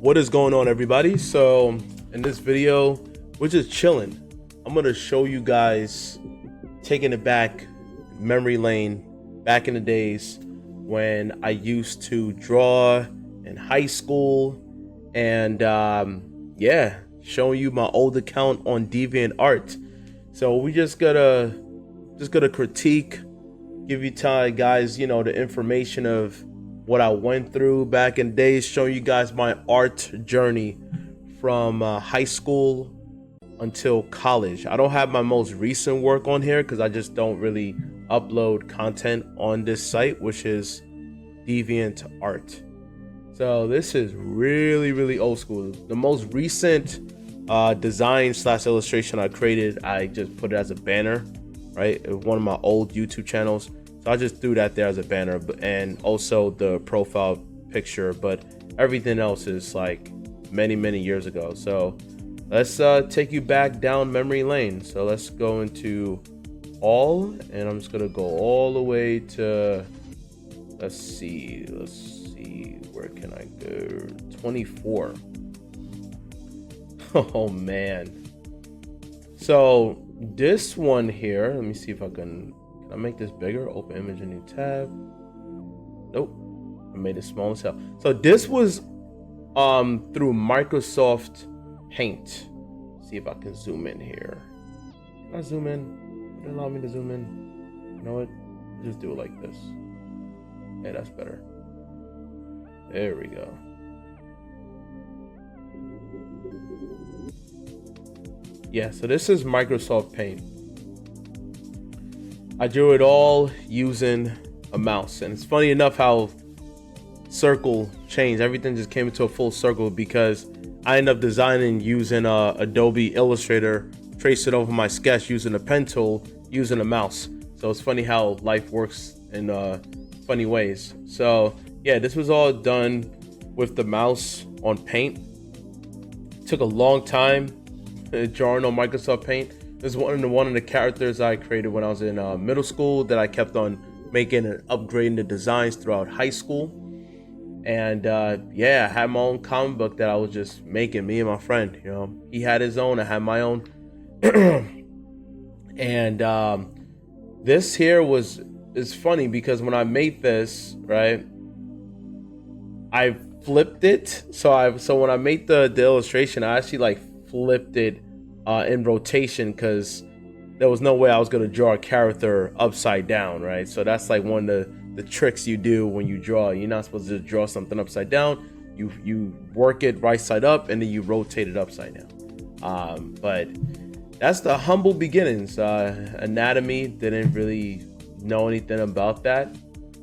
What is going on, everybody? So in this video, we're just chilling. I'm gonna show you guys taking it back memory lane, back in the days when I used to draw in high school, and yeah, showing you my old account on DeviantArt. So we just gotta critique, give you guys, the information of what I went through back in days, showing you guys my art journey from high school until college. I don't have my most recent work on here because I just don't really upload content on this site, which is DeviantArt. So this is really old school. The most recent design / illustration I created, I just put it as a banner, right? It was one of my old YouTube channels. So I just threw that there as a banner, and also the profile picture, but everything else is like many years ago. So let's take you back down memory lane. So let's go into all, and I'm just gonna go all the way to, let's see, where can I go? 24. Oh man. So this one here, let me see if I can I make this bigger? Open image, a new tab. Nope, I made it small as hell. So this was through Microsoft Paint. See if I can zoom in here. Can I zoom in? Would it allow me to zoom in? You know what? Just do it like this. Yeah, that's better. There we go. Yeah, so this is Microsoft Paint. I drew it all using a mouse, and it's funny enough how circle changed. Everything just came into a full circle because I ended up designing using Adobe Illustrator, traced it over my sketch using a pen tool, using a mouse. So it's funny how life works in funny ways. So yeah, this was all done with the mouse on Paint. It took a long time drawing on Microsoft Paint. This is one of the characters I created when I was in middle school that I kept on making and upgrading the designs throughout high school. And yeah, I had my own comic book that I was just making, me and my friend. He had his own, I had my own. And this here is funny because when I made this, right, I flipped it. So when I made the illustration, I actually like flipped it in rotation because there was no way I was going to draw a character upside down, right? So that's like one of the tricks you do when you draw. You're not supposed to draw something upside down. You work it right side up and then you rotate it upside down. But that's the humble beginnings. Anatomy, didn't really know anything about that.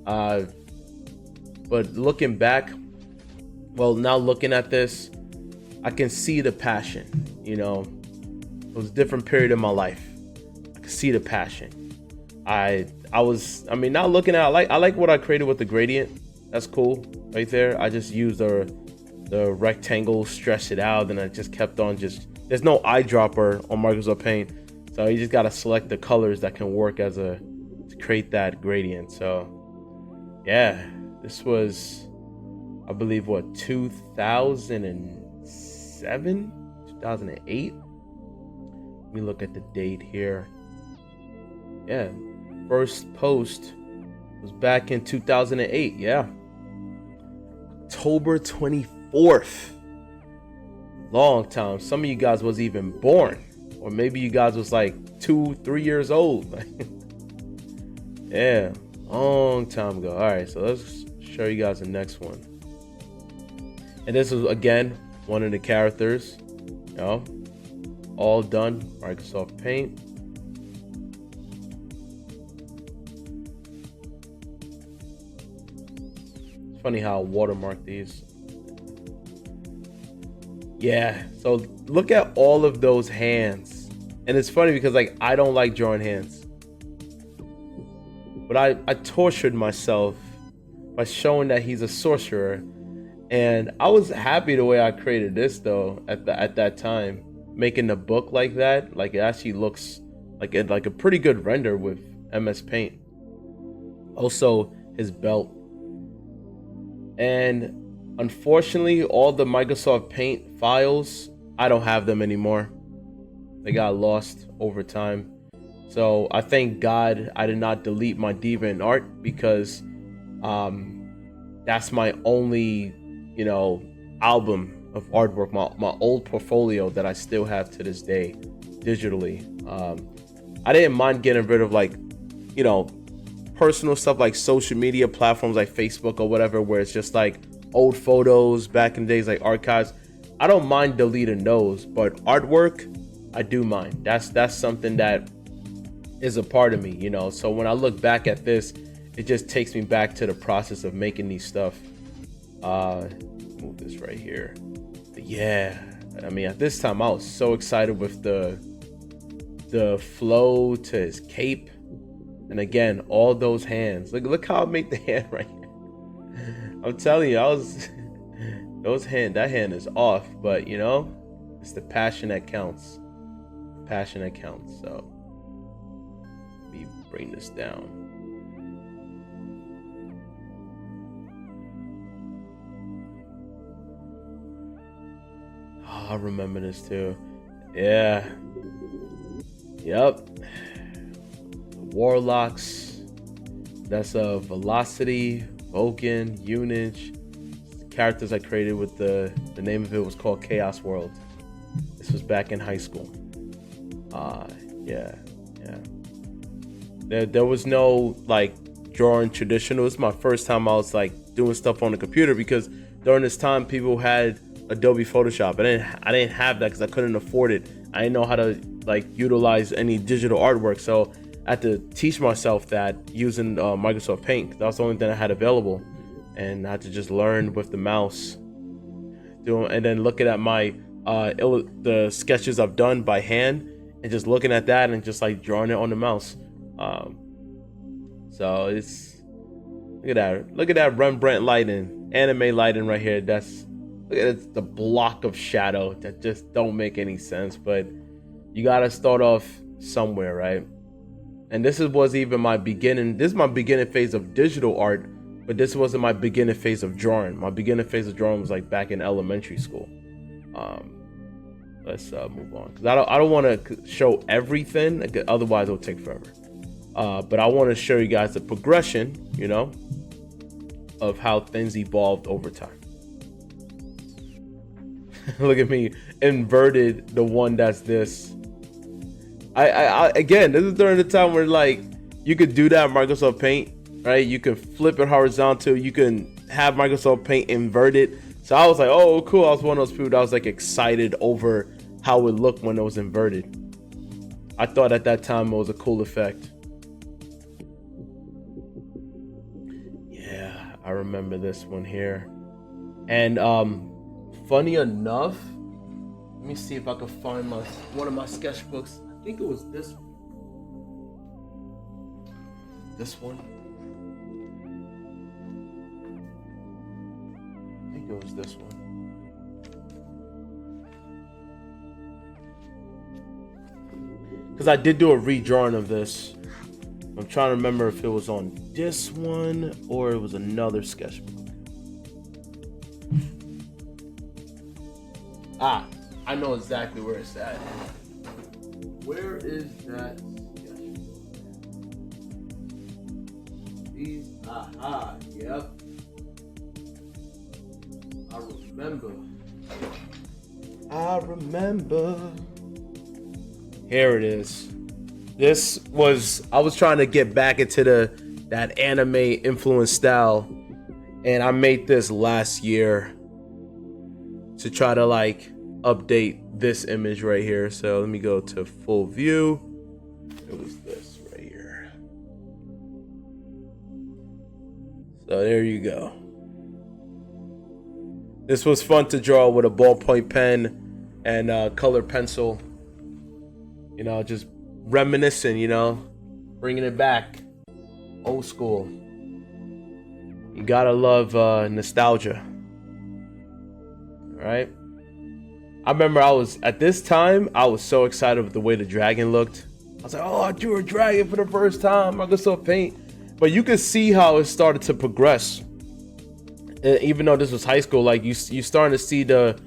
But looking back, well, now looking at this, I can see the passion. It was a different period in my life. I could see the passion. I mean, not looking at, I like what I created with the gradient. That's cool right there. I just used the rectangle, stretched it out, and I just kept on there's no eyedropper on Microsoft Paint. So you just got to select the colors that can work to create that gradient. So yeah, this was, I believe, what, 2007, 2008. Let me look at the date here. Yeah, first post was back in 2008. Yeah, October 24th. Long time. Some of you guys was even born, or maybe you guys was like 2-3 years old. Yeah, long time ago. All right, so let's show you guys the next one. And this is again one of the characters. All done Microsoft Paint. It's funny how I watermark these. Yeah, so look at all of those hands. And it's funny because I don't like drawing hands, but I tortured myself by showing that he's a sorcerer. And I was happy the way I created this though at that time. Making the book like that, it actually looks like a pretty good render with MS Paint. Also his belt. And Unfortunately, all the Microsoft Paint files, I don't have them anymore. They got lost over time. So I thank God I did not delete my DeviantArt, because that's my only, album of artwork, my old portfolio that I still have to this day digitally. I didn't mind getting rid of, like, personal stuff like social media platforms like Facebook or whatever, where it's just like old photos back in the days, like archives. I don't mind deleting those, but artwork, I do mind. That's something that is a part of me, So when I look back at this, it just takes me back to the process of making these stuff. Move this right here. But yeah, I mean, at this time I was so excited with the flow to his cape, and again, all those hands. Look how I make the hand right here. I'm telling you, that hand is off, but it's the passion that counts. Passion that counts. So let me bring this down. Oh, I remember this too. Yeah. Yep. Warlocks. That's Velocity, Vulcan, Unich. Characters I created with the name of it was called Chaos World. This was back in high school. Yeah. There was no like drawing traditional. It was my first time I was like doing stuff on the computer, because during this time people had Adobe Photoshop. I didn't have that because I couldn't afford it. I didn't know how to like utilize any digital artwork, so I had to teach myself that using Microsoft Paint. That was the only thing I had available, and I had to just learn with the mouse, and then looking at my the sketches I've done by hand, and just looking at that and just like drawing it on the mouse. So look at that Rembrandt lighting, anime lighting right here. Look at the block of shadow that just don't make any sense, but you gotta start off somewhere, right? And this was even my beginning. This is my beginning phase of digital art, but this wasn't my beginning phase of drawing. My beginning phase of drawing was like back in elementary school. Let's move on, because I don't want to show everything, otherwise it'll take forever. But I want to show you guys the progression, of how things evolved over time. Look at me inverted the one that's this. I again, this is during the time where like you could do that in Microsoft Paint, right? You can flip it horizontal. You can have Microsoft Paint inverted. So I was like, oh, cool. I was one of those people that was like excited over how it looked when it was inverted. I thought at that time it was a cool effect. Yeah, I remember this one here. And funny enough, let me see if I can find one of my sketchbooks. I think it was this one. This one. I think it was this one. Because I did do a redrawing of this. I'm trying to remember if it was on this one or it was another sketchbook. I know exactly where it's at. Where is that sketchbook? Yep. I remember. Here it is. I was trying to get back into that anime influence style, and I made this last year to try to like update this image right here. So let me go to full view. It was this right here. So there you go. This was fun to draw with a ballpoint pen and colored pencil. Just reminiscing, bringing it back. Old school. You gotta love nostalgia. All right. I remember at this time, I was so excited with the way the dragon looked. I was like, oh, I drew a dragon for the first time. Microsoft Paint. But you could see how it started to progress. even though this was high school, like you starting to see the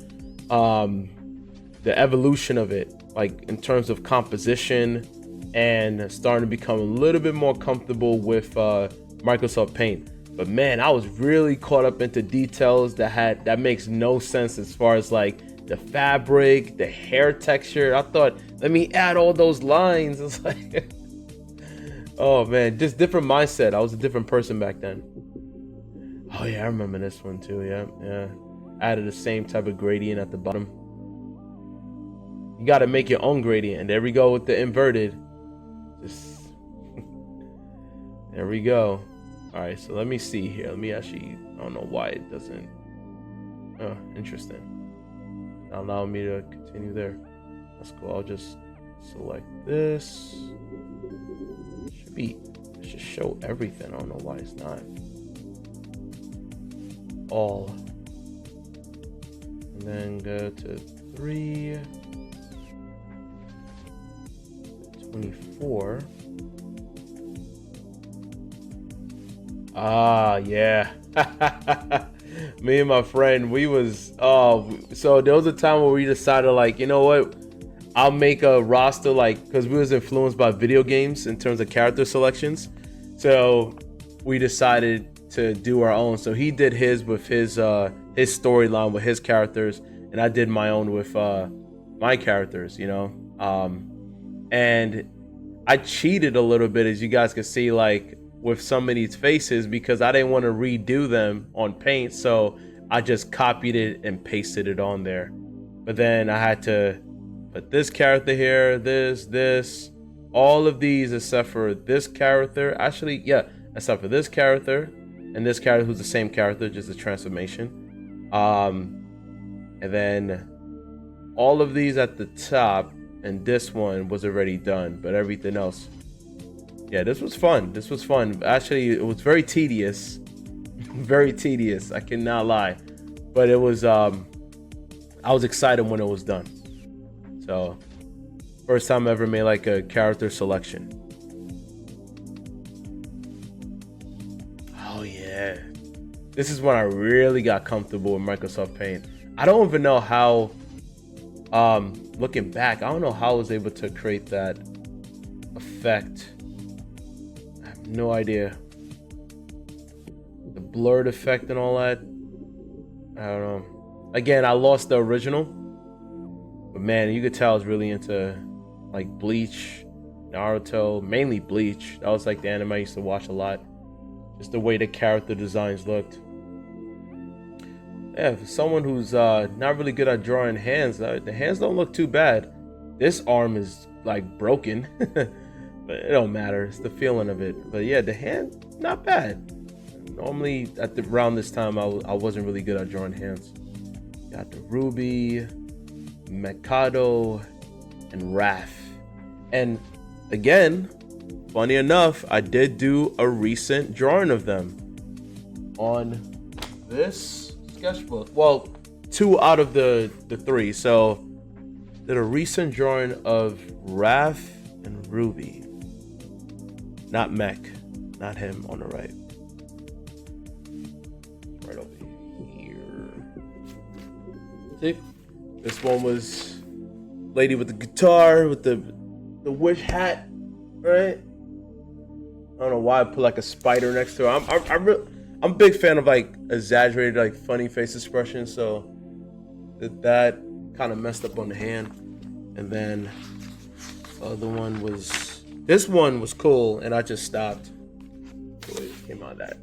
evolution of it, like in terms of composition, and starting to become a little bit more comfortable with Microsoft Paint. But man, I was really caught up into details that makes no sense, as far as like the fabric, the hair texture. I thought, let me add all those lines. It's like, oh man, just different mindset. I was a different person back then. Oh yeah, I remember this one too. Yeah. Added the same type of gradient at the bottom. You got to make your own gradient. And there we go with the inverted. Just there we go. All right, so let me see here. Let me actually, I don't know why it doesn't. Oh, interesting. Not allow me to continue there. That's cool. I'll just select this. It should show everything. I don't know why it's not. All. And then go to 3. 24. Ah, yeah. Me and my friend, we was so there was a time where we decided, like, you know what, I'll make a roster, like, because we was influenced by video games in terms of character selections. So we decided to do our own. So he did his with his storyline with his characters, and I did my own with my characters, you know. And I cheated a little bit, as you guys can see, like with some of these faces, because I didn't want to redo them on Paint. So I just copied it and pasted it on there. But then I had to put this character here, this, all of these except for this character. Actually, yeah, except for this character and this character who's the same character, just a transformation. And then all of these at the top. And this one was already done, but everything else, yeah, this was fun. Actually, it was very tedious, very tedious. I cannot lie, but it was. I was excited when it was done. So, first time I ever made like a character selection. Oh yeah, this is when I really got comfortable with Microsoft Paint. I don't even know how. Looking back, I don't know how I was able to create that effect. I have no idea. The blurred effect and all that. I don't know. Again, I lost the original. But man, you could tell I was really into like Bleach, Naruto, mainly Bleach. That was like the anime I used to watch a lot. Just the way the character designs looked. Yeah, for someone who's not really good at drawing hands, the hands don't look too bad. This arm is like broken, but it don't matter. It's the feeling of it. But yeah, the hand, not bad. Normally around this time, I wasn't really good at drawing hands. Got the Ruby, Mikado, and Raph. And again, funny enough, I did do a recent drawing of them on this sketchbook. Well, 2 out of the 3. So did a recent drawing of Raph and Ruby. Not Mech, not him on the right. Right over here. See? This one was lady with the guitar with the wish hat, right? I don't know why I put like a spider next to her. I'm a big fan of like exaggerated, like funny face expressions, so that kind of messed up on the hand. And then the other one was, this one was cool, and I just stopped. So it came out that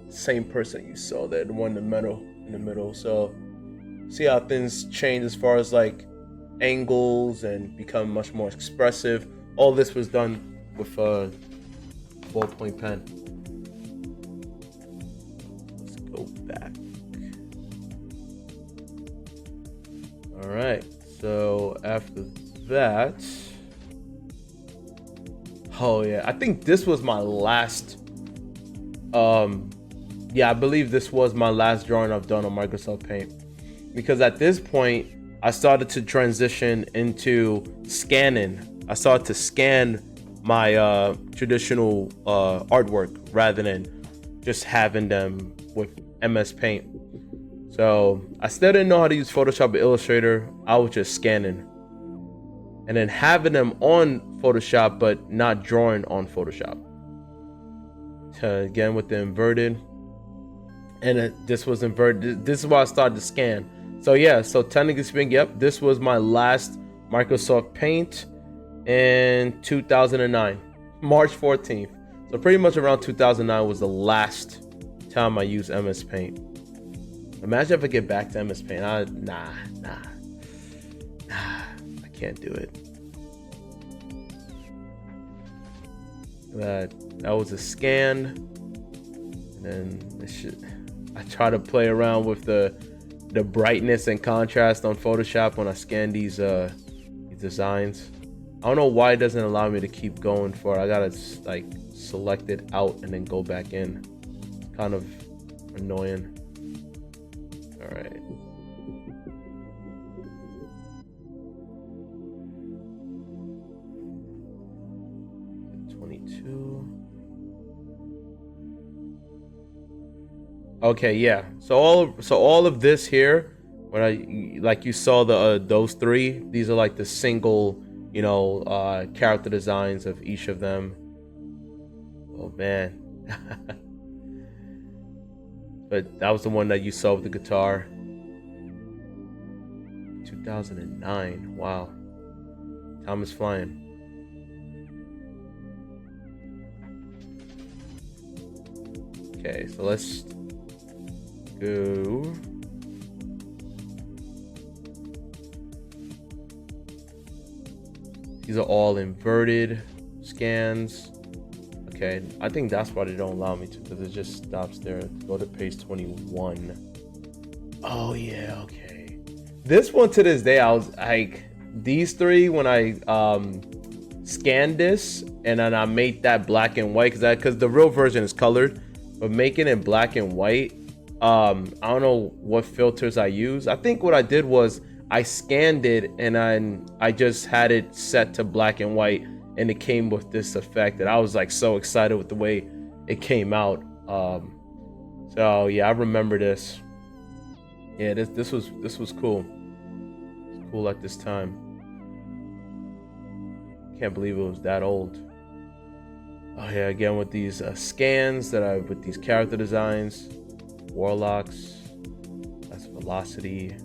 same person you saw there, the one in the middle. So see how things change as far as like angles and become much more expressive. All this was done with a ballpoint pen. Go back. All right, so after that, oh yeah, I think this was my last yeah, I believe this was my last drawing I've done on Microsoft Paint, because at this point I started to transition into scanning. I started to scan my traditional artwork rather than just having them with MS Paint. So I still didn't know how to use Photoshop or Illustrator. I was just scanning and then having them on Photoshop, but not drawing on Photoshop. Again with the inverted, and this was inverted. This is why I started to scan. So yeah, so technically speaking, yep, this was my last Microsoft Paint in 2009, March 14th. So pretty much around 2009 was the last time I used MS Paint. Imagine if I get back to MS Paint. Nah, I can't do it. That was a scan, and then this shit. I try to play around with the brightness and contrast on Photoshop when I scan these designs. I don't know why it doesn't allow me to keep going for it. I gotta like select it out and then go back in. It's kind of annoying. All right. Okay, yeah. So all of this here, when I like you saw the those three, these are like the single, you know, character designs of each of them. Oh man. But that was the one that you saw with the guitar. 2009. Wow. Time is flying. Okay, so let's go. These are all inverted scans. Okay, I think that's why they don't allow me to, because it just stops there. Go to page 21. Oh yeah, okay. This one to this day, I was like, these three, when I scanned this and then I made that black and white, because the real version is colored, but making it black and white, I don't know what filters I use. I think what I did was I scanned it and then I just had it set to black and white, and it came with this effect that I was like so excited with the way it came out. So yeah, I remember this. Yeah, this was cool. It's cool at this time. Can't believe it was that old. Oh yeah, again with these scans with these character designs, warlocks. That's velocity.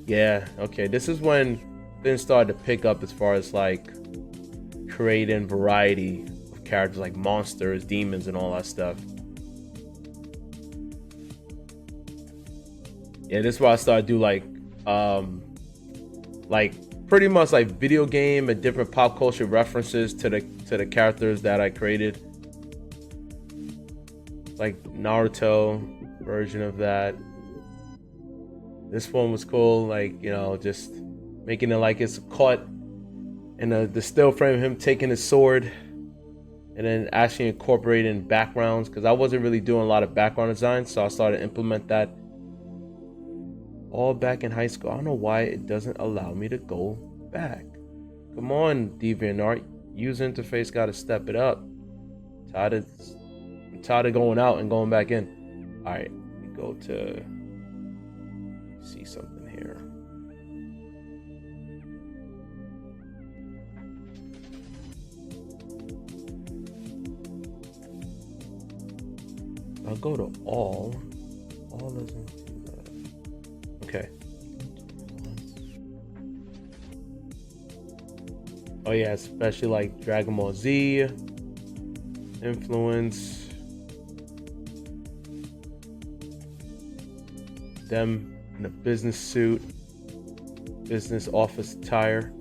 Yeah, okay. This is when things started to pick up as far as like creating variety of characters like monsters, demons, and all that stuff. Yeah, this is why I started to do like pretty much like video game and different pop culture references to the characters that I created. Like Naruto version of that. This one was cool, like, you know, just making it like it's caught in the still frame of him taking his sword, and then actually incorporating backgrounds, because I wasn't really doing a lot of background design, so I started to implement that all back in high school. I don't know why it doesn't allow me to go back. Come on, DeviantArt, user interface got to step it up. I'm tired of going out and going back in. All right, we go to see something here. I'll go to all doesn't do that. Okay. Oh yeah, especially like Dragon Ball Z influence. Them in a business suit, business office attire.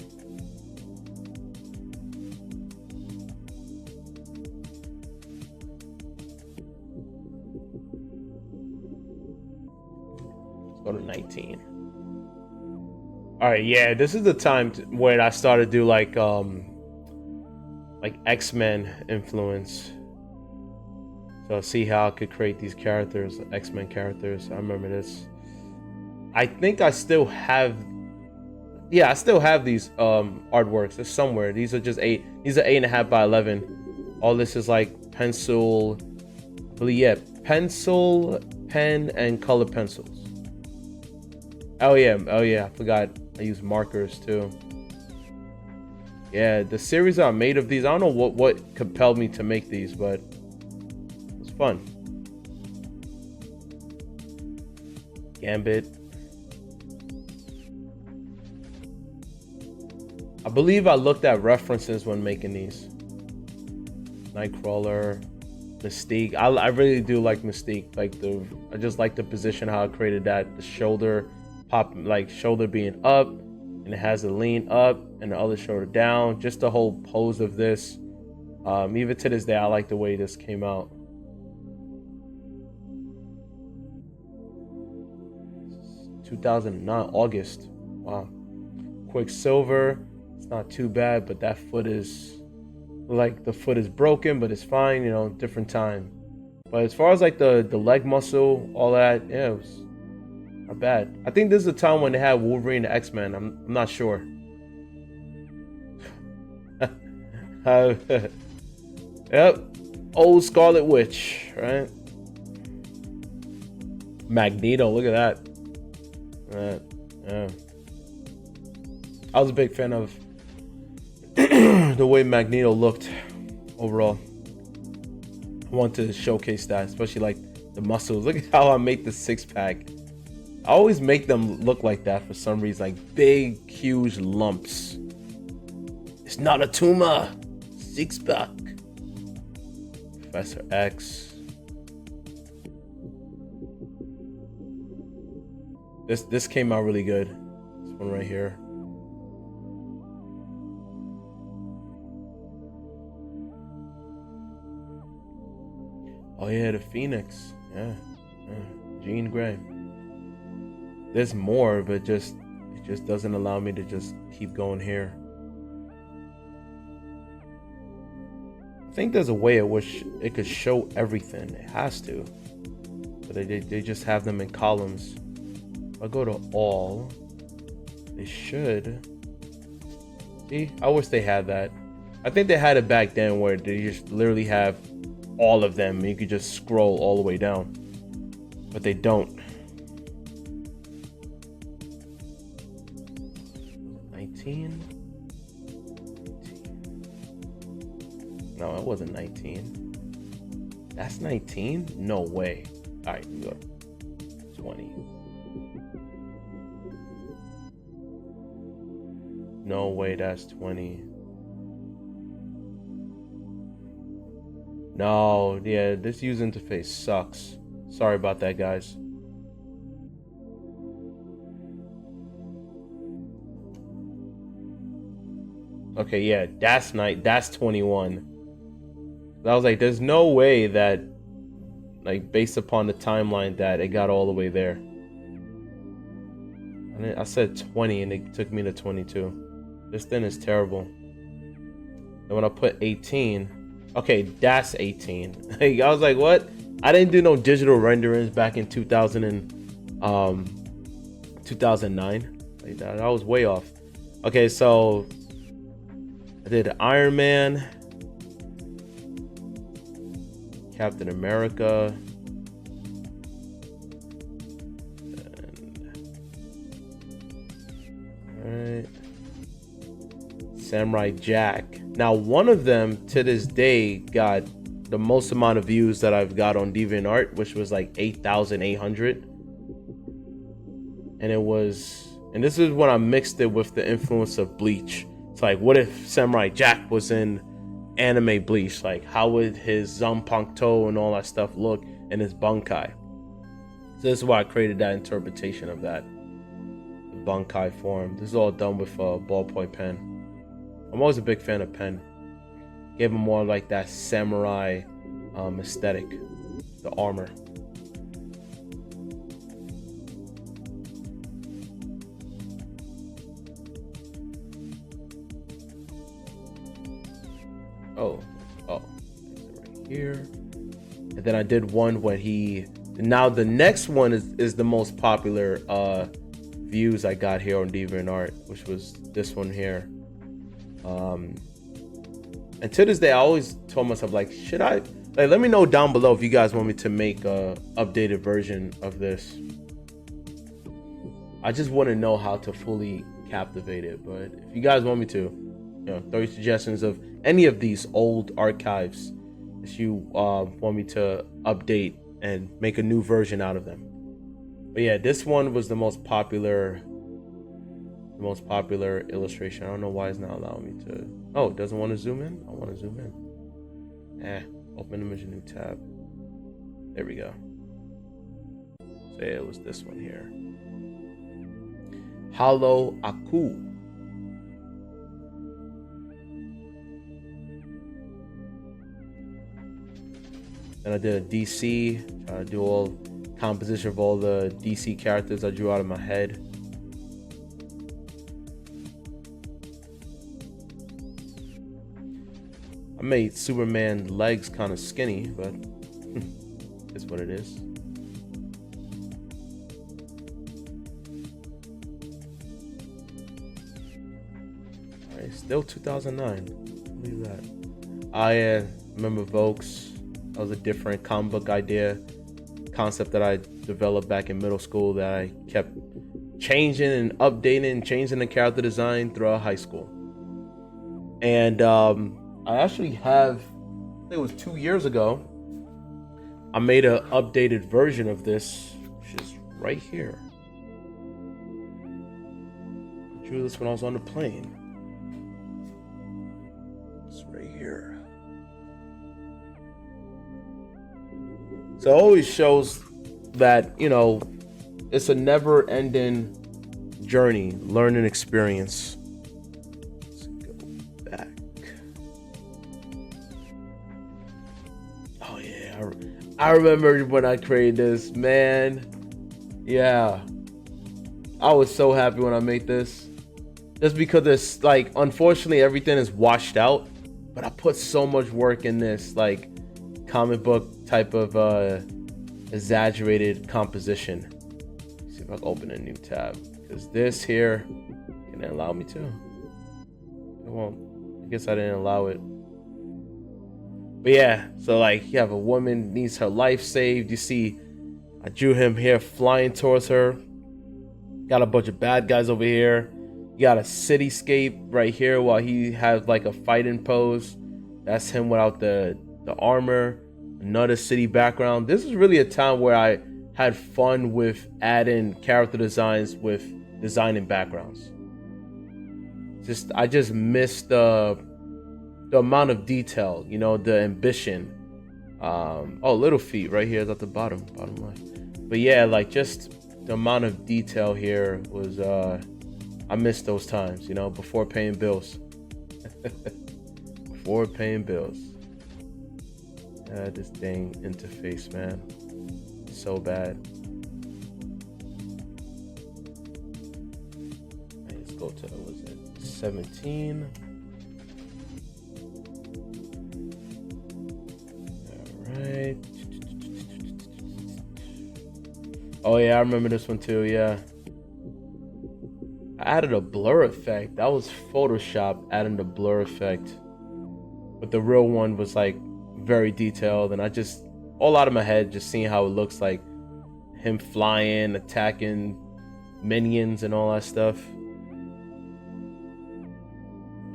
Let's go to 19. All right, yeah, this is the time when I started to do like X-Men influence. So see how I could create these characters, X-Men characters. I remember this. I think I still have, yeah, I still have these artworks. It's somewhere. These are just 8.5 by 11. All this is like pencil, yeah, pencil, pen, and color pencils. Oh yeah, I forgot I use markers too. Yeah, the series I made of these, I don't know what compelled me to make these, but it was fun. Gambit. I believe I looked at references when making these. Nightcrawler, Mystique. I really do like Mystique. Like I just like the position how I created that. The shoulder pop, like shoulder being up, and it has the lean up and the other shoulder down. Just the whole pose of this. Even to this day, I like the way this came out. It's 2009 August. Wow. Quicksilver. It's not too bad, but that foot is like the foot is broken, but it's fine, you know, different time. But as far as like the leg muscle, all that, yeah, it was not bad. I think this is a time when they had Wolverine and X-Men. I'm not sure. Yep, old Scarlet Witch, right? Magneto, look at that. Yeah. I was a big fan of the way Magneto looked overall. I want to showcase that, especially like the muscles. Look at how I make the six-pack. I always make them look like that for some reason, like big, huge lumps. It's not a tumor. Six-pack. Professor X. This came out really good. This one right here. Oh yeah, the Phoenix. Yeah. Jean Grey. There's more, but it just doesn't allow me to just keep going here. I think there's a way at which it could show everything. It has to. But they just have them in columns. If I go to all, they should. See, I wish they had that. I think they had it back then where they just literally have all of them and you could just scroll all the way down, but they don't. 19? No, it wasn't 19. That's 19? No way. All right, we go 20. No way, that's 20. No, yeah, this user interface sucks. Sorry about that, guys. Okay, yeah, that's 21. I was like, there's no way that, like, based upon the timeline, that it got all the way there. And I said 20 and it took me to 22. This thing is terrible. And when I put 18, okay, that's 18. Like, I was like, what? I didn't do no digital renderings back in 2009. Like that was way off. Okay, so I did Iron Man, Captain America, and, all right, Samurai Jack. Now, one of them to this day got the most amount of views that I've got on DeviantArt, which was like 8,800. And this is when I mixed it with the influence of Bleach. It's like, what if Samurai Jack was in anime Bleach? Like, how would his Zanpakuto and all that stuff look in his Bankai? So this is why I created that interpretation of that. The Bankai form. This is all done with a ballpoint pen. I'm always a big fan of pen. Gave him more like that samurai aesthetic. The armor. Oh, right here. And then I did one when now the next one is the most popular views I got here on DeviantArt, which was this one here. And to this day, I always told myself, like, should I, like, let me know down below if you guys want me to make a updated version of this. I just want to know how to fully captivate it. But if you guys want me to, you know, throw your suggestions of any of these old archives that you want me to update and make a new version out of them. But yeah, this one was the most popular illustration. I don't know why it's not allowing me to. Oh, it doesn't want to zoom in? I want to zoom in. Open image, new tab. There we go. So yeah, it was this one here. Hollow Aku. And I did a DC, trying to do all composition of all the DC characters I drew out of my head. I made Superman legs kind of skinny, but it's what it is. Alright, still 2009. Believe that. I remember Vokes. That was a different comic book concept that I developed back in middle school that I kept changing and updating and changing the character design throughout high school. And I actually have, I think it was 2 years ago, I made an updated version of this, which is right here. I drew this when I was on the plane. It's right here. So it always shows that, you know, it's a never-ending journey, learning experience. Let's go back. Oh yeah, I remember when I created this, man. Yeah, I was so happy when I made this, just because it's like, unfortunately, everything is washed out, but I put so much work in this, like, comic book type of exaggerated composition. Let's see if I can open a new tab, because this here can allow me to. It won't. I guess I didn't allow it. But yeah, so like, you have a woman needs her life saved. You see, I drew him here flying towards her. Got a bunch of bad guys over here. You got a cityscape right here while he has like a fighting pose. That's him without the armor. Another city background. This is really a time where I had fun with adding character designs with designing backgrounds. I just missed the amount of detail, you know, the ambition. Oh, little feet right here is at the bottom left. But yeah, like, just the amount of detail here was I missed those times, you know, before paying bills. Before paying bills. This dang interface, man. So bad. Let's go to, what was it, 17. Alright. Oh yeah, I remember this one too, yeah. I added a blur effect. That was Photoshop adding the blur effect. But the real one was like very detailed, and I just, all out of my head, just seeing how it looks like him flying, attacking minions and all that stuff.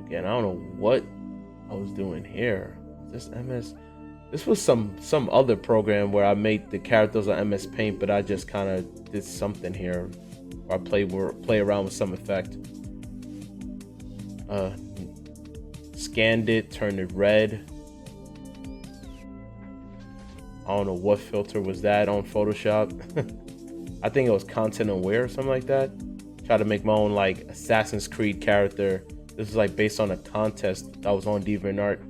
Again, I don't know what I was doing here. Is this MS? This was some other program where I made the characters on MS Paint, but I just kind of did something here where I play around with some effect. Scanned it, turned it red. I don't know what filter was that on Photoshop. I think it was Content Aware or something like that. Try to make my own like Assassin's Creed character. This is like based on a contest that was on DeviantArt.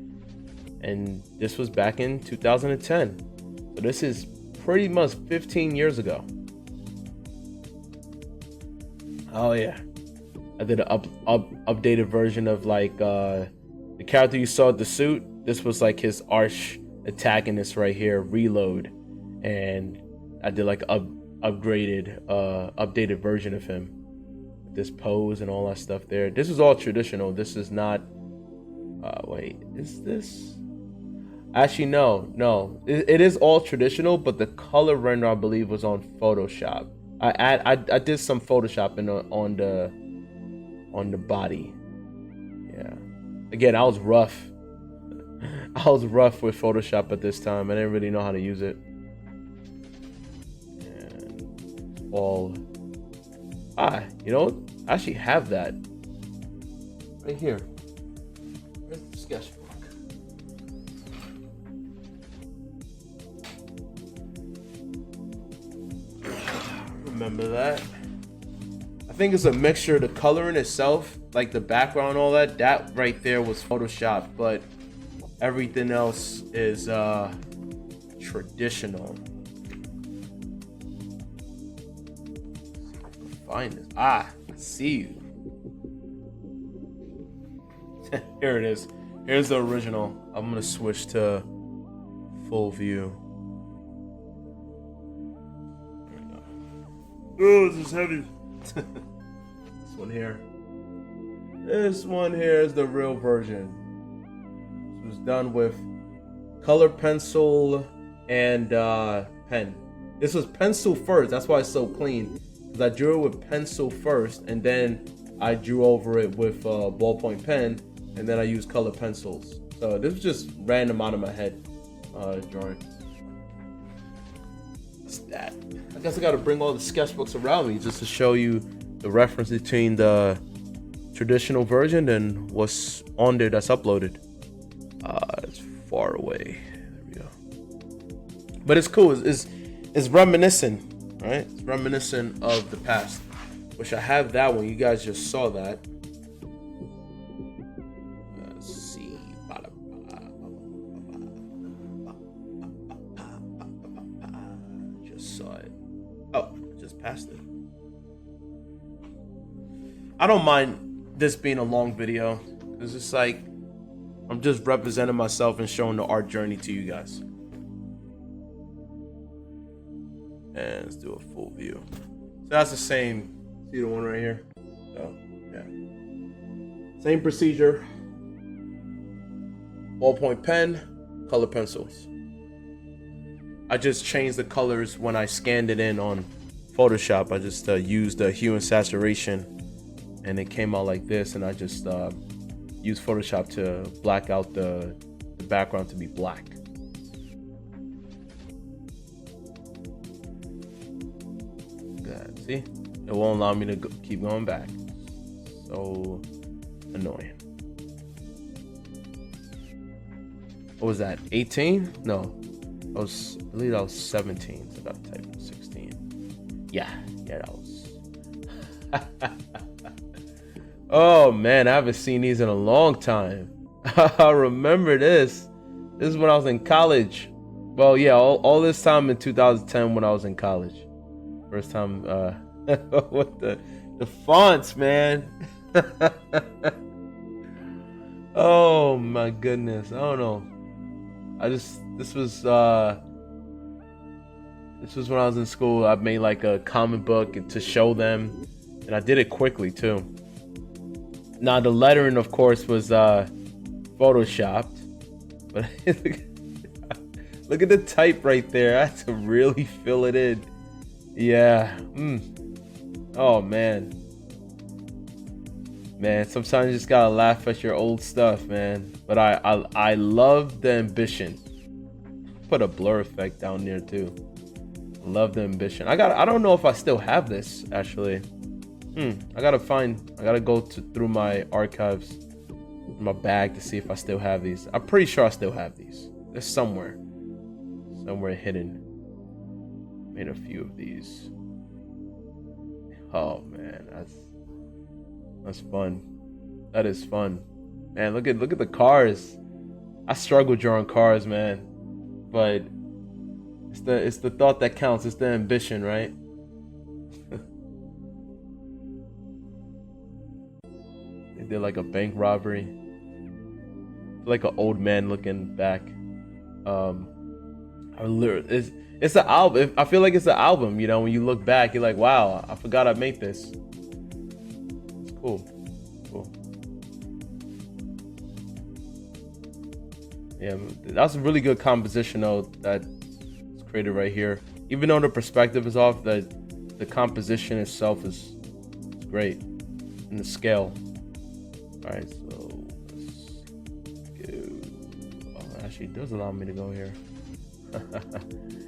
And this was back in 2010. So this is pretty much 15 years ago. Oh yeah. I did an updated version of like the character you saw with the suit. This was like his arch antagonist right here, Reload, and I did like updated version of him, this pose and all that stuff there. This is all traditional. This is not Wait, is this? Actually, no. It is all traditional, but the color render I believe was on Photoshop. I did some Photoshopping on the body. Yeah. Again, I was rough. I was rough with Photoshop at this time. I didn't really know how to use it. And all. You know, I actually have that right here. Where's the sketchbook? Remember that? I think it's a mixture of the coloring itself, like the background, all that. That right there was Photoshop, but everything else is traditional. Find this. I see you. Here it is. Here's the original. I'm gonna switch to full view. Oh, this is heavy. This one here. This one here is the real version. This was done with color pencil and pen. This was pencil first. That's why it's so clean. Because I drew it with pencil first, and then I drew over it with ballpoint pen, and then I used color pencils. So this was just random out of my head drawing. What's that? I guess I gotta bring all the sketchbooks around me just to show you the reference between the traditional version and what's on there that's uploaded. It's far away. There we go. But it's cool. It's reminiscent, right? It's reminiscent of the past. Which I have that one. You guys just saw that. Let's see. Just saw it. Oh, just passed it. I don't mind this being a long video. It's just like I'm just representing myself and showing the art journey to you guys. And let's do a full view. So that's the same. See the one right here? Oh, yeah. Same procedure. Ballpoint pen, color pencils. I just changed the colors when I scanned it in on Photoshop. I just used the hue and saturation, and it came out like this. And I just used Photoshop to black out the background to be black. Good. See? It won't allow me to keep going back. So annoying. What was that? 18? No. I believe that was 17. So I gotta type in 16. Yeah, that was. Oh man, I haven't seen these in a long time. I remember this. This is when I was in college. Well, yeah, all this time in 2010 when I was in college. First time, what the fonts, man. Oh my goodness, I don't know. This was when I was in school. I made like a comic book to show them, and I did it quickly too. Now the lettering, of course, was photoshopped, but look at the type right there. I had to really fill it in. Yeah. Oh man, sometimes you just gotta laugh at your old stuff, man. But I love the ambition. Put a blur effect down there too. Love the ambition. I don't know if I still have this actually. I gotta go through my archives, my bag, to see if I still have these. I'm pretty sure I still have these. They're somewhere hidden. Made a few of these. Oh man, that's fun. That is fun, man. Look at the cars. I struggle drawing cars, man, but it's the thought that counts. It's the ambition, right? They did like a bank robbery. Like an old man looking back. It's an album. I feel like it's an album, you know, when you look back, you're like, wow, I forgot I made this. It's cool. Yeah, that's a really good composition though that's created right here. Even though the perspective is off, the composition itself is great, and the scale. All right, so let's go. Oh, actually, it does allow me to go here.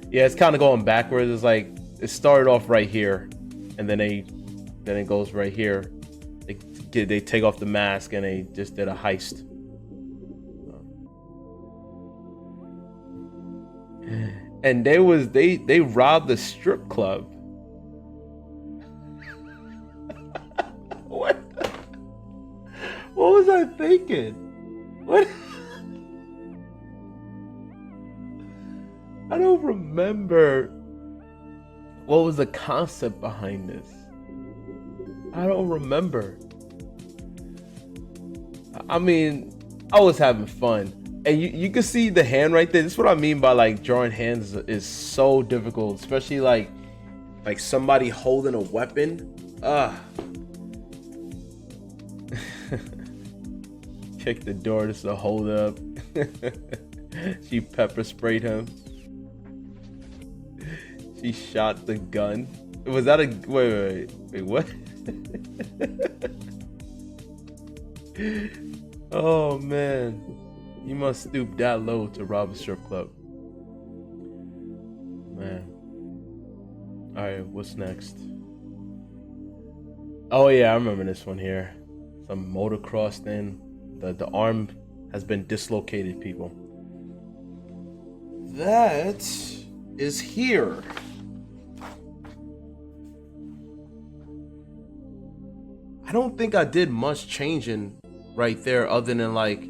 Yeah, it's kind of going backwards. It's like it started off right here, and then it goes right here. They take off the mask and they just did a heist. And they robbed the strip club. What was I thinking? What? I don't remember what was the concept behind this. I don't remember. I mean, I was having fun. And you can see the hand right there. This is what I mean by like drawing hands is so difficult, especially like somebody holding a weapon. Kick the door just to hold up. She pepper sprayed him. She shot the gun. Was that a wait what? Oh man. You must stoop that low to rob a strip club. Man. Alright, what's next? Oh yeah, I remember this one here. Some motocross thing. The arm has been dislocated, people. That is here. I don't think I did much changing right there other than like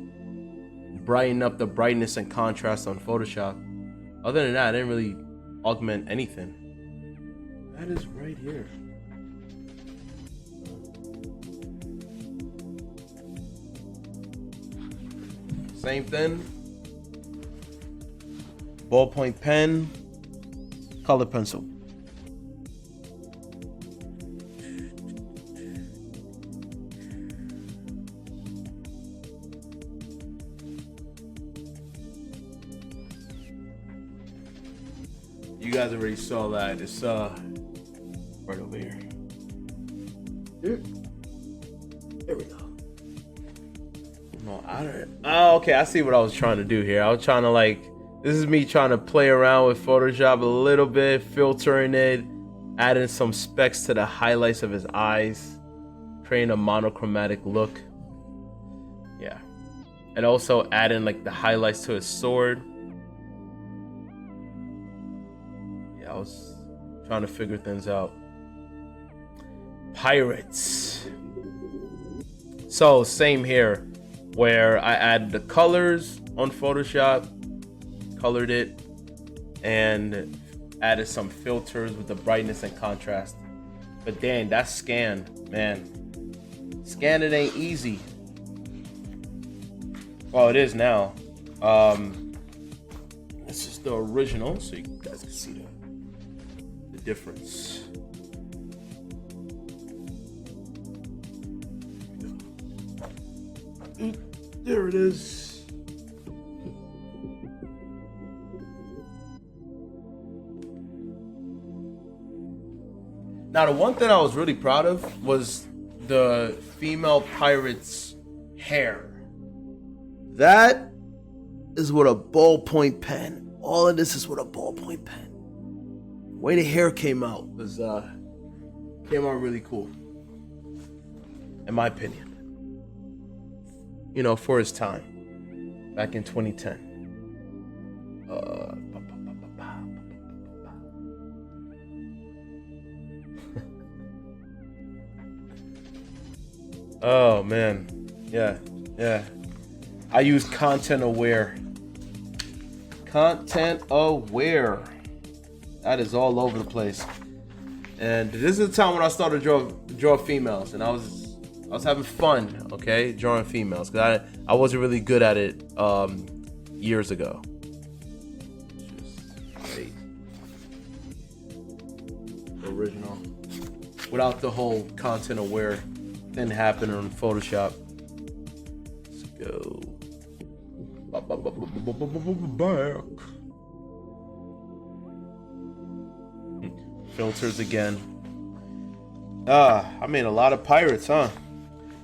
brighten up the brightness and contrast on Photoshop. Other than that, I didn't really augment anything. That is right here. Same thing. Ballpoint pen, color pencil. You guys already saw that. It's right over here. There we go. No, I don't. Oh, okay. I see what I was trying to do here. I was trying to like. This is me trying to play around with Photoshop a little bit, filtering it, adding some specks to the highlights of his eyes, creating a monochromatic look. Yeah, and also adding like the highlights to his sword. I was trying to figure things out. Pirates. So same here, where I added the colors on Photoshop, colored it, and added some filters with the brightness and contrast. But dang, that scan, man. Scanning ain't easy. Well, it is now. This is the original, so you guys can see the difference. There it is. Now, the one thing I was really proud of was the female pirate's hair. That is with a ballpoint pen. All of this is with a ballpoint pen. The way the hair came out was came out really cool, in my opinion. You know, for his time, back in 2010. Oh man, yeah. I use content aware. Content aware. That is all over the place. And this is the time when I started to draw females, and I was having fun, okay, drawing females, because I wasn't really good at it years ago. Just original, without the whole content aware thing happening on Photoshop. Let's go. Back. Filters again. I mean, a lot of pirates, huh?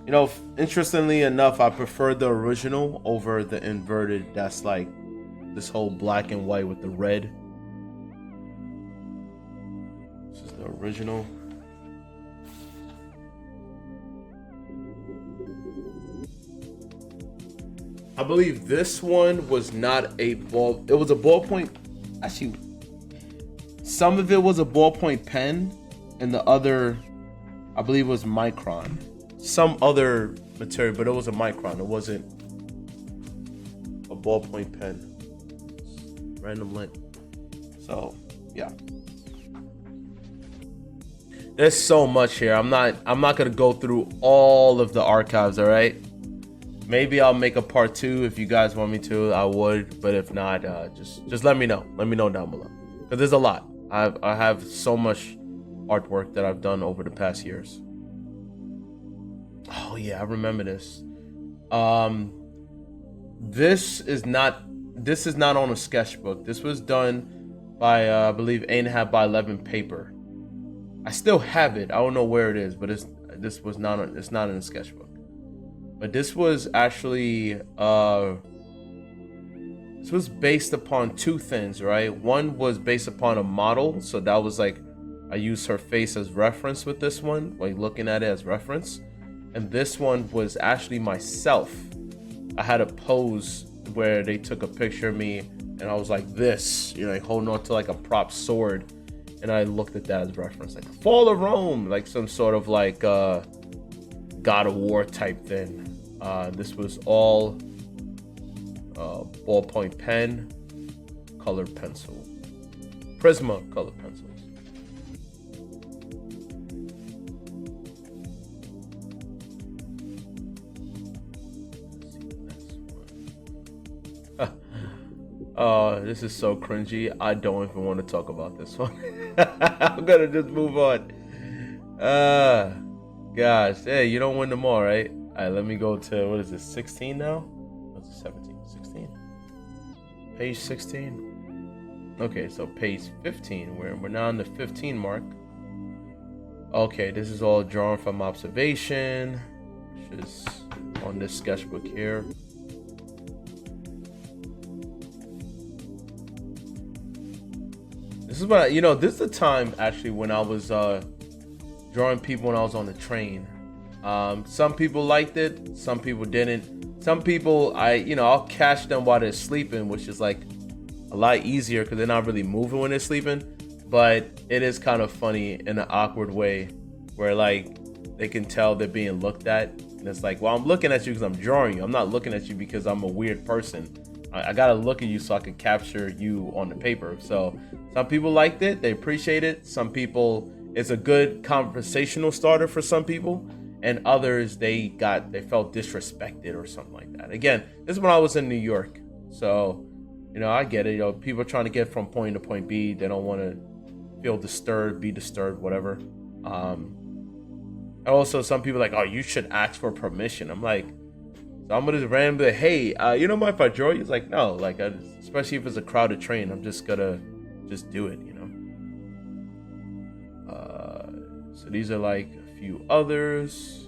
You know, interestingly enough, I prefer the original over the inverted. That's like this whole black and white with the red. This is the original. I believe this one was not a ball. It was a ballpoint. Actually, some of it was a ballpoint pen, and the other, I believe, was micron. Some other material, but it was a micron. It wasn't a ballpoint pen. Random lint. So, yeah. There's so much here. I'm not gonna go through all of the archives. All right. Maybe I'll make a part 2 if you guys want me to. I would, but if not, just let me know. Let me know down below, because there's a lot. I have so much artwork that I've done over the past years. Oh yeah, I remember this. This is not on a sketchbook. This was done by I believe 8.5 by 11 paper. I still have it. I don't know where it is, but it's not in a sketchbook. But this was actually this was based upon two things, right? One was based upon a model, so that was like I used her face as reference with this one, like looking at it as reference. And this one was actually myself. I had a pose where they took a picture of me and I was like this, you know, like holding on to like a prop sword, and I looked at that as reference, like Fall of Rome, like some sort of like God of War type thing. This was all ballpoint pen, colored pencil, Prisma colored pencils. Oh, this is so cringy. I don't even want to talk about this one. I'm gonna just move on. Gosh, hey, you don't win them all, right? All right, let me go to, what is this, 16 now? What's it, 17? 16? Page 16? Okay, so page 15. We're now on the 15 mark. Okay, this is all drawn from observation, which is on this sketchbook here. This is what this is the time actually when I was drawing people when I was on the train. Some people liked it, some people didn't. Some people I'll catch them while they're sleeping, which is like a lot easier because they're not really moving when they're sleeping. But it is kind of funny in an awkward way where like they can tell they're being looked at, and it's like, well, I'm looking at you because I'm drawing you. I'm not looking at you because I'm a weird person. I gotta look at you so I can capture you on the paper. So some people liked it, they appreciate it. Some people, it's a good conversational starter for some people, and others they felt disrespected or something like that. Again, this is when I was in New York, so I get it. People are trying to get from point to point B. They don't want to feel disturbed, be disturbed, whatever. And also some people are like, oh, you should ask for permission. I'm like, so I'm gonna just randomly, hey, you don't mind if I draw you? It's like, no, like, especially if it's a crowded train, I'm just gonna do it, So these are like a few others.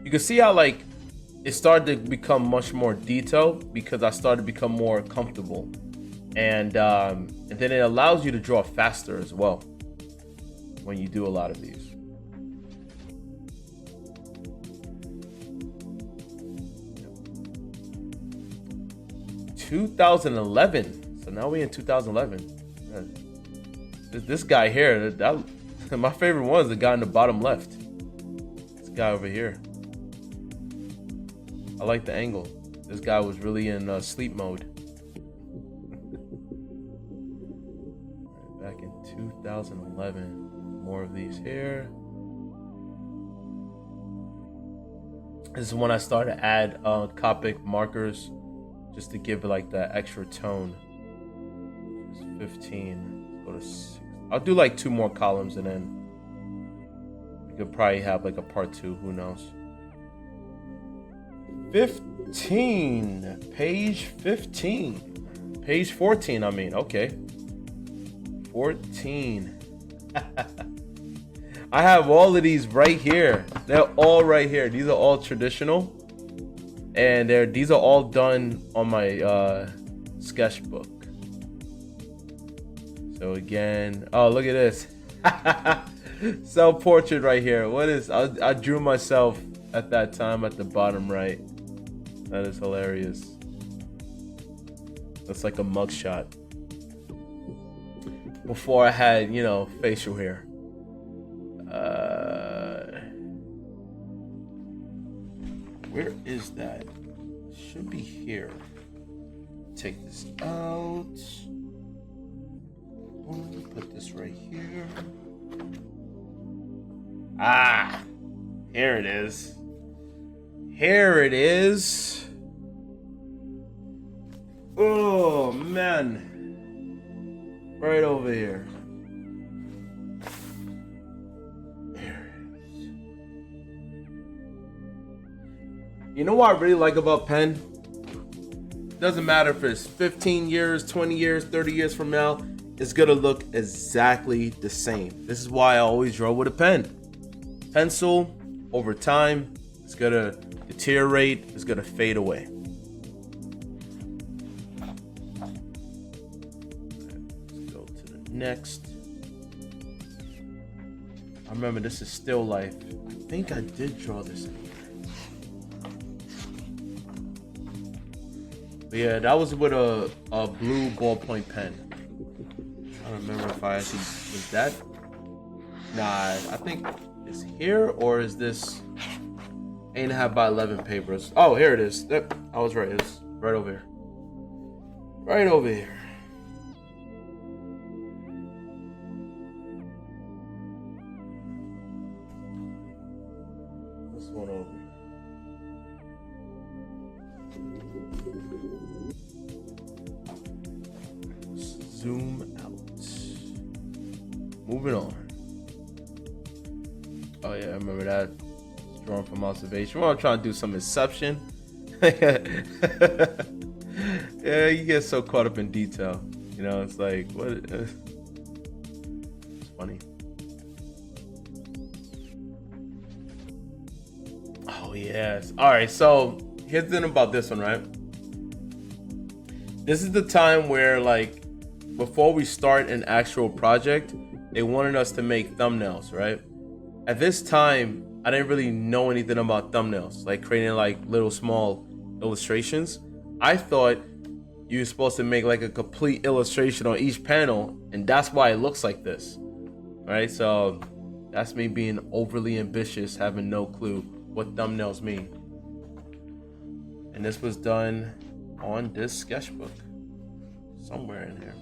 You can see how like it started to become much more detailed because I started to become more comfortable, and then it allows you to draw faster as well when you do a lot of these. 2011. So now we in 2011. This guy here, my favorite one is the guy in the bottom left. This guy over here. I like the angle. This guy was really in sleep mode. Back in 2011. More of these here. This is when I started to add Copic markers just to give it like that extra tone. 15. Let's go to 6. I'll do like 2 more columns and then we could probably have like a part 2. Who knows? 14, page 15, page 14, I mean, okay. 14. I have all of these right here. They're all right here. These are all traditional. And these are all done on my sketchbook. So again, oh, look at this. Self-portrait right here. What is, I drew myself at that time at the bottom right. That is hilarious. That's like a mugshot. Before I had, you know, facial hair. Where is that? Should be here. Take this out. Put this right here. Ah, here it is. Here it is. Oh man, right over here. There it is. You know what I really like about pen? Doesn't matter if it's 15 years, 20 years, 30 years from now, it's gonna look exactly the same. This is why I always draw with a pen. Pencil, over time, it's gonna deteriorate, it's gonna fade away. Let's go to the next. I remember this is still life. I think I did draw this in here. But yeah, that was with a blue ballpoint pen. I don't remember if I actually was that. Nah, I think it's here, or is this 8.5 by 11 papers? Oh, here it is. Yep, I was right. It's right over here. Right over here. This one over here. Zoom out. Moving on. Oh yeah, I remember that. It's drawn from observation. Well, I'm trying to do some Inception. Yeah, you get so caught up in detail. You know, it's like, what? It's funny. Oh yes. All right. So here's the thing about this one, right? This is the time where, like, before we start an actual project, they wanted us to make thumbnails, right? At this time, I didn't really know anything about thumbnails, like creating like little small illustrations. I thought you were supposed to make like a complete illustration on each panel, and that's why it looks like this, right? So that's me being overly ambitious, having no clue what thumbnails mean. And this was done on this sketchbook, somewhere in here.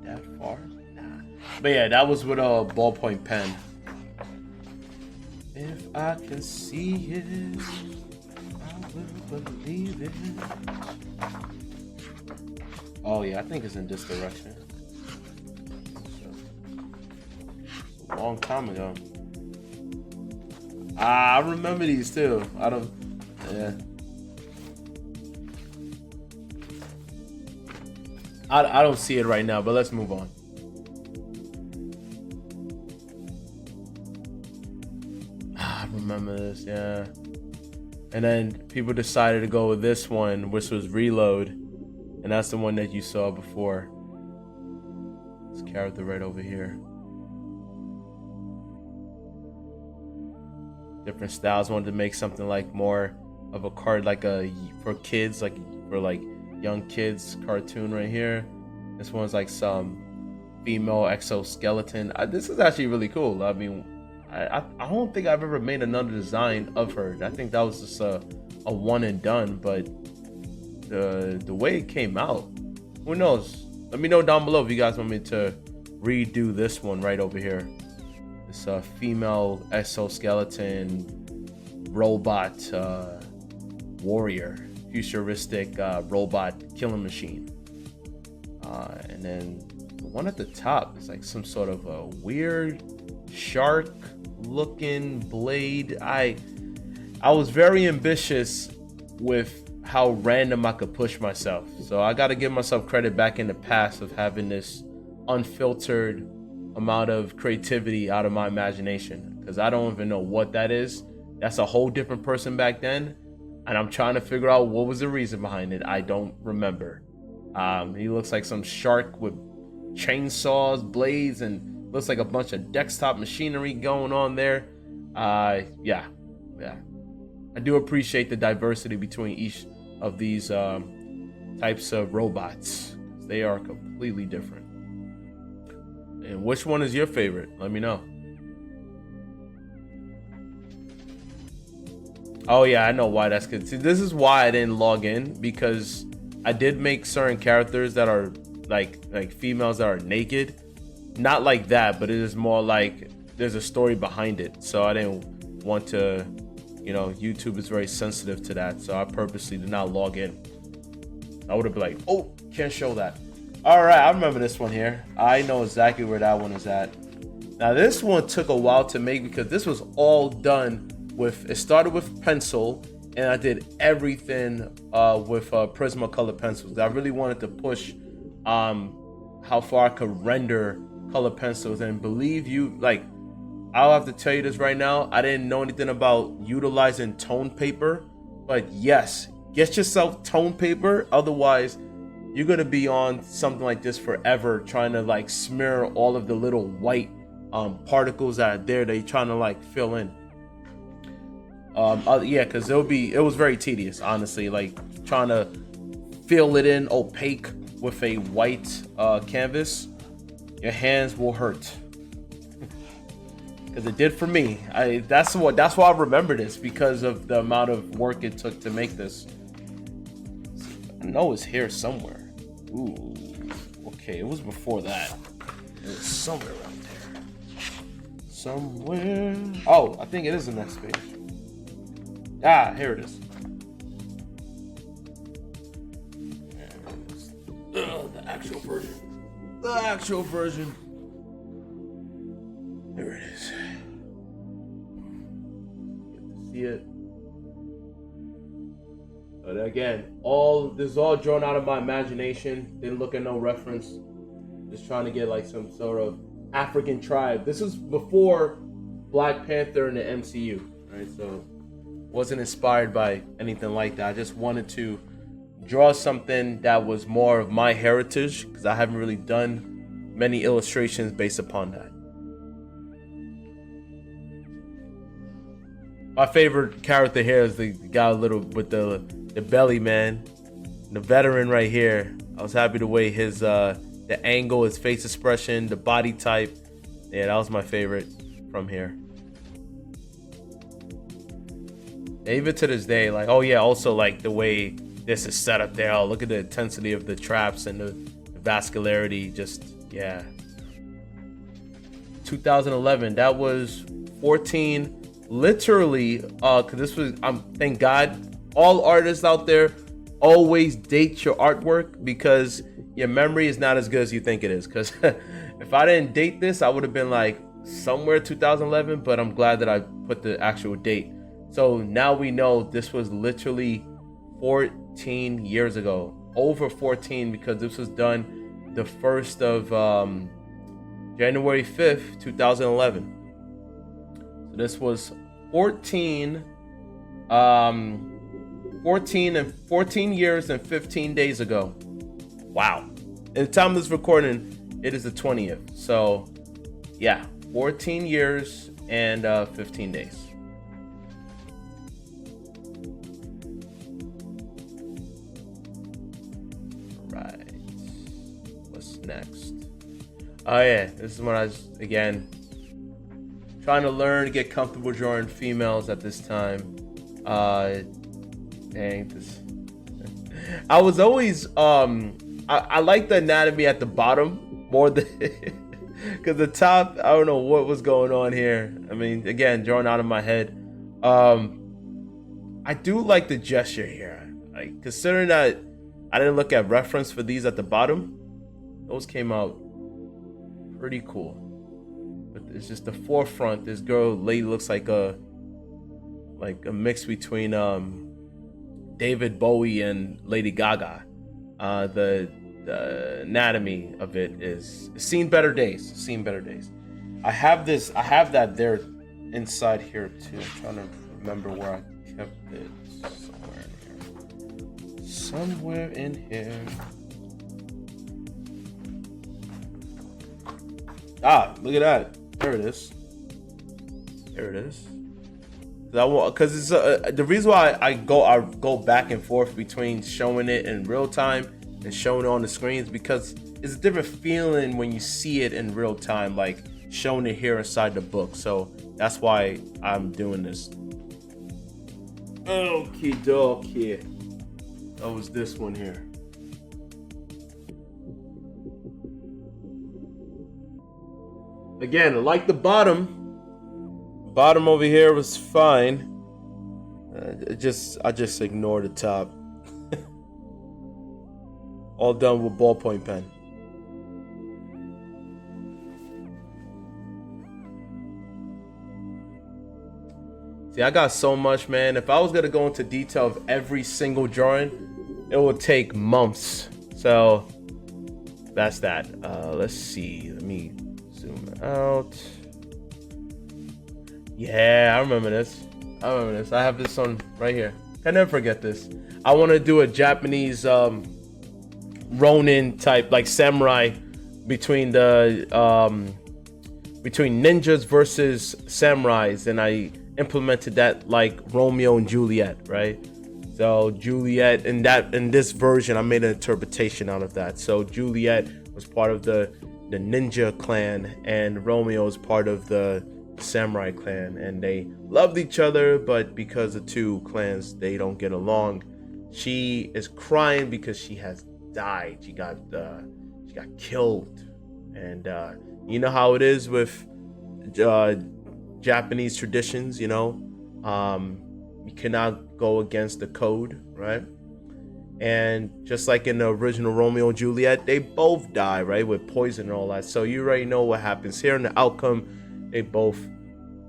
That far? Nah. But yeah, that was with a ballpoint pen. If I can see it, I will believe it. Oh yeah, I think it's in this direction. A long time ago. I remember these too. Yeah. I don't see it right now, but let's move on. I remember this, yeah. And then people decided to go with this one, which was Reload. And that's the one that you saw before. This character right over here. Different styles. Wanted to make something like more of a card, like for kids, like for like young kids cartoon right here. This one's like some female exoskeleton. This is actually really cool. I mean, I don't think I've ever made another design of her. I think that was just a one and done, but the way it came out, who knows? Let me know down below if you guys want me to redo this one right over here. This female exoskeleton robot warrior, futuristic robot killing machine. And then the one at the top is like some sort of a weird shark looking blade. I was very ambitious with how random I could push myself. So I got to give myself credit back in the past of having this unfiltered amount of creativity out of my imagination, because I don't even know what that is. That's a whole different person back then, and I'm trying to figure out what was the reason behind it. I don't remember. He looks like some shark with chainsaws, blades, and looks like a bunch of desktop machinery going on there. Yeah. I do appreciate the diversity between each of these types of robots. They are completely different. And which one is your favorite? Let me know. Oh yeah, I know why that's good. See, this is why I didn't log in, because I did make certain characters that are like females that are naked. Not like that, but it is more like there's a story behind it. So I didn't want to, you know, YouTube is very sensitive to that. So I purposely did not log in. I would have been like, oh, can't show that. All right, I remember this one here. I know exactly where that one is at. Now this one took a while to make because this was all done with, it started with pencil, and I did everything with Prismacolor pencils. I really wanted to push how far I could render color pencils, and believe you, like, I'll have to tell you this right now, I didn't know anything about utilizing tone paper, but yes, get yourself tone paper, otherwise you're gonna be on something like this forever, trying to like smear all of the little white particles that are there that you're trying to like fill in. Yeah, because it was very tedious, honestly, like trying to fill it in opaque with a white canvas. Your hands will hurt, because it did for me. That's why I remember this, because of the amount of work it took to make this. I know it's here somewhere. Ooh, okay, it was before that. It was somewhere around there. Somewhere. Oh, I think it is the next page. Ah, here it is. The actual version. The actual version. There it is. Get to see it. But again, this is all drawn out of my imagination. Didn't look at no reference. Just trying to get like some sort of African tribe. This was before Black Panther in the MCU, right? So wasn't inspired by anything like that. I just wanted to draw something that was more of my heritage, because I haven't really done many illustrations based upon that. My favorite character here is the guy with the belly, man. The veteran right here. I was happy the way his the angle, his face expression, the body type. Yeah, that was my favorite from here. And even to this day, like, oh yeah, also like the way this is set up there. Oh, look at the intensity of the traps and the vascularity. Just, yeah. 2011, that was 14. Literally, because this was, thank God, all artists out there, always date your artwork, because your memory is not as good as you think it is. Because if I didn't date this, I would have been like somewhere 2011, but I'm glad that I put the actual date. So now we know this was literally 14 years ago, over 14, because this was done the 1st of January 5th, 2011. So this was 14 years and 15 days ago. Wow. At the time of this recording, it is the 20th. So yeah, 14 years and 15 days. Right. What's next? Oh yeah, this is when I was, again, trying to learn to get comfortable drawing females at this time. Dang, this. I was always I like the anatomy at the bottom more than because the top, I don't know what was going on here. I mean, again, drawn out of my head. I do like the gesture here. Like, considering that I didn't look at reference for these at the bottom, those came out pretty cool. With it's just the forefront. This lady looks like a mix between David Bowie and Lady Gaga. The anatomy of it is seen better days. Seen better days. I have that there inside here too. I'm trying to remember where I kept it. Somewhere in here. Ah, look at that. There it is. There it is. Because it's the reason why I go back and forth between showing it in real time and showing it on the screens, because it's a different feeling when you see it in real time, like showing it here inside the book. So that's why I'm doing this. Okie dokie. That was this one here. Again, like the bottom over here was fine. I just ignore the top. All done with ballpoint pen. See, I got so much, man. If I was gonna go into detail of every single drawing, it would take months. So that's that. Let's see. Let me zoom out. Yeah, I remember this. I have this on right here. I never forget this. I want to do a Japanese Ronin type, like samurai, between ninjas versus samurais, and I implemented that like Romeo and Juliet, right? So Juliet, in this version, I made an interpretation out of that. So Juliet was part of the ninja clan, and Romeo is part of the samurai clan, and they loved each other, but because the two clans, they don't get along. She is crying because she has died. She got killed, and you know how it is with Japanese traditions. You know, you cannot go against the code, right? And just like in the original Romeo and Juliet, they both die, right, with poison and all that. So you already know what happens here in the outcome. They both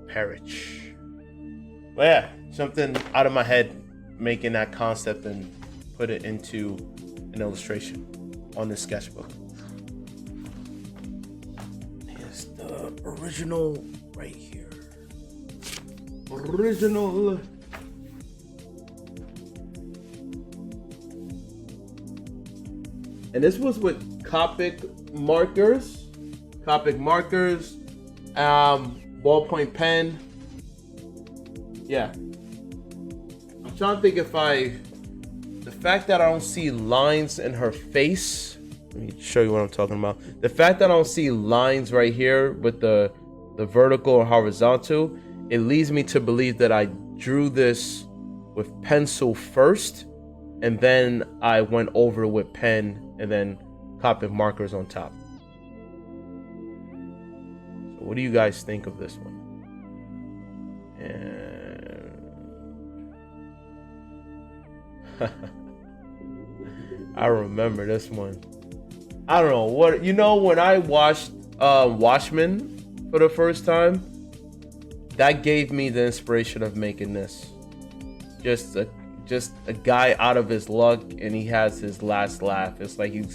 perish. But yeah, something out of my head, making that concept and put it into an illustration on this sketchbook. Here's the original right here. Original. And this was with Copic markers. Ballpoint pen. Yeah. I'm trying to think if the fact that I don't see lines in her face. Let me show you what I'm talking about. The fact that I don't see lines right here with the vertical or horizontal, it leads me to believe that I drew this with pencil first, and then I went over with pen and then Copic markers on top. What do you guys think of this one? And I remember this one. I don't know what, when I watched Watchmen for the first time, that gave me the inspiration of making this. Just a guy out of his luck, and he has his last laugh. It's like a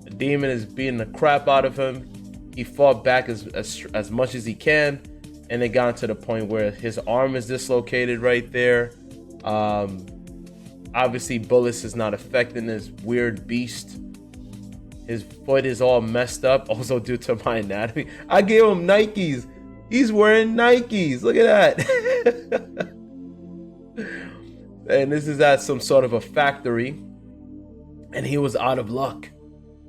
demon is beating the crap out of him. He fought back as much as he can, and it got to the point where his arm is dislocated right there. Obviously, bullets is not affecting this weird beast. His foot is all messed up, also due to my anatomy. I gave him Nikes. He's wearing Nikes. Look at that. And this is at some sort of a factory, and he was out of luck.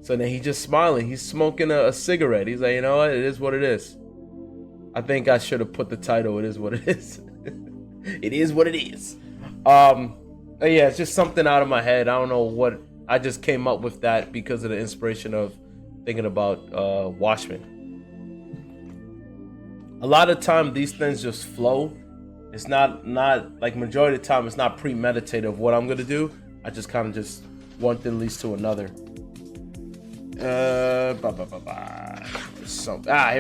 So then he's just smiling. He's smoking a cigarette. He's like, you know what? It is what it is. I think I should have put the title, "It is what it is." It is what it is. Yeah, it's just something out of my head. I don't know what. I just came up with that because of the inspiration of thinking about Watchmen. A lot of time, these things just flow. It's not like majority of the time, it's not premeditated of what I'm gonna do. I just kind of just one thing leads to another. Here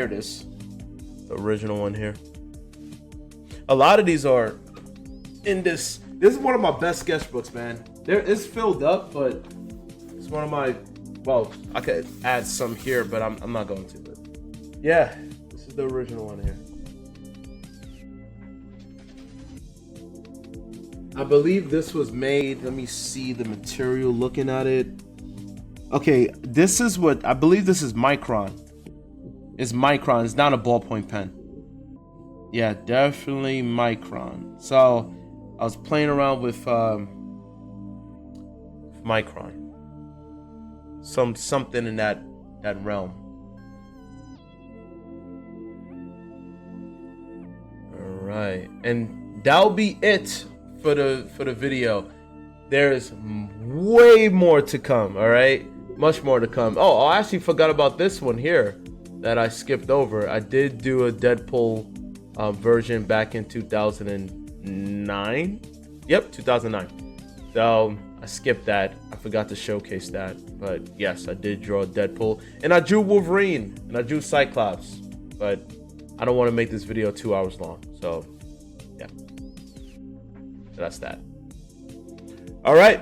it is. The original one here. A lot of these are in this. This is one of my best sketchbooks, man. It's filled up, but it's one of my. Well, I could add some here, but I'm not going to. But yeah, this is the original one here. I believe this was made. Let me see the material. Looking at it. Okay, this is what I believe. This is Micron. It's Micron. It's not a ballpoint pen. Yeah, definitely Micron. So I was playing around with Micron. Something in that realm. All right, and that'll be it for the video. There's way more to come. All right, much more to come. Oh, I actually forgot about this one here that I skipped over. I did do a Deadpool version back in 2009. Yep, 2009. So I skipped that. I forgot to showcase that. But yes, I did draw Deadpool, and I drew Wolverine, and I drew Cyclops. But I don't want to make this video 2 hours long. So yeah, that's that. All right,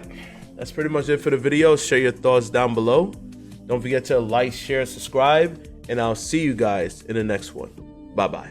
that's pretty much it for the video. Share your thoughts down below. Don't forget to like, share, subscribe, and I'll see you guys in the next one. Bye bye.